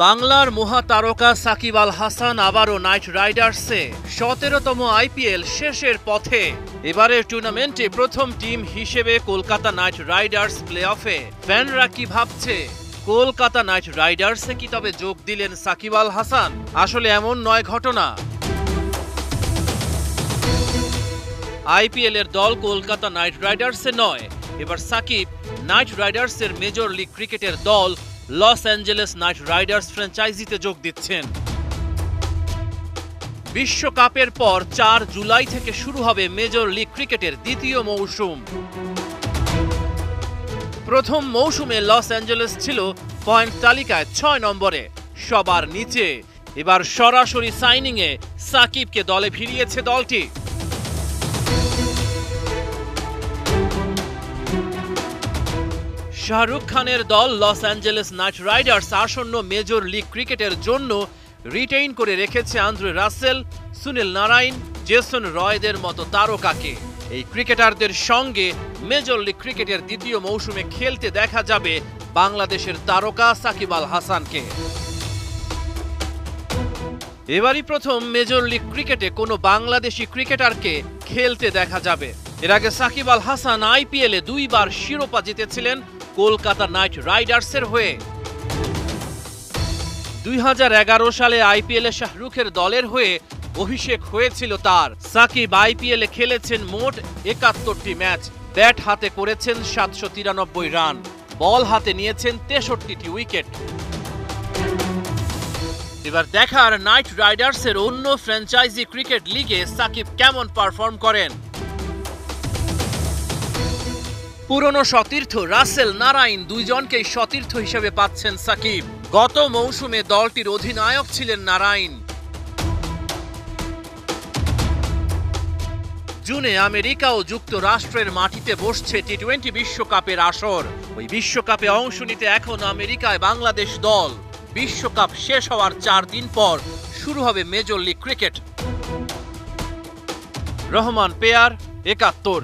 বাংলার মহাতারকা সাকিব আল হাসান আবারও নাইট রাইডার্সে ১৭তম আইপিএল শেষের পথে। এবারের টুর্নামেন্টে প্রথম টিম হিসেবে কলকাতা নাইট রাইডার্স প্লে অফে। ফ্যানরা কি ভাবছে? কলকাতা নাইট রাইডার্সে কি তবে যোগ দিলেন সাকিব আল হাসান? আসলে এমন নয় ঘটনা। আইপিএল এর দল কলকাতা নাইট রাইডার্সে নয়, এবার সাকিব নাইট রাইডার্সের মেজর লিগ ক্রিকেটের দল লস অ্যাঞ্জেলেস নাইট রাইডার্স ফ্র্যাঞ্চাইজিতে যোগ দিচ্ছেন। বিশ্বকাপের পর ৪ জুলাই থেকে শুরু হবে মেজর লিগ ক্রিকেটের দ্বিতীয় মৌসুম। প্রথম মৌসুমে লস অ্যাঞ্জেলেস ছিল পয়েন্ট তালিকায় ৬ নম্বরে, সবার নিচে। এবার সরাসরি সাইনিংয়ে সাকিবকে দলে ভিড়িয়েছে দলটি। শাহরুখ খানের দল লস অ্যাঞ্জেলেস নাইট রাইডার্স আসন্ন মেজর লিগ ক্রিকেটের জন্য রিটেইন করে রেখেছে Andre Russell, Sunil Narine, Jason রয়দের মতো তারকাকে। এই ক্রিকেটারদের সঙ্গে মেজর লিগ ক্রিকেটের দ্বিতীয় মৌসুমে খেলতে দেখা যাবে বাংলাদেশের তারকা সাকিব আল হাসানকে। এবারই প্রথম মেজর লিগ ক্রিকেটে কোনো বাংলাদেশি ক্রিকেটারকে খেলতে দেখা যাবে। এর আগে সাকিব আল হাসান আইপিএলে ২ বার শিরোপা জিতেছিলেন কলকাতা নাইট রাইডার্সের হয়ে। ২০১১ সালে আইপিএলে শাহরুখের দলের হয়ে অভিষেক হয়েছিল তার। সাকিব আইপিএলে খেলেছেন মোট ৭১টি ম্যাচ, ব্যাট হাতে করেছেন ৭৯৩ রান, বল হাতে নিয়েছেন ৬৩টি উইকেট। এবার দেখার নাইট রাইডার্সের অন্য ফ্র্যাঞ্চাইজি ক্রিকেট লিগে সাকিব কেমন পারফর্ম করেন। পুরনো সতীর্থ রাসেল, নারাইন দুইজনকেই সতীর্থ হিসেবে পাচ্ছেন সাকিব। গত মৌসুমে দলটির অধিনায়ক ছিলেন নারাইন। জুনে আমেরিকা ও যুক্তরাষ্ট্রের মাটিতে বসছে টি-২০ বিশ্বকাপের আসর। ওই বিশ্বকাপে অংশ নিতে এখন আমেরিকায় বাংলাদেশ দল। বিশ্বকাপ শেষ হওয়ার ৪ দিন পর শুরু হবে major league cricket. Rahman pair, ৭১।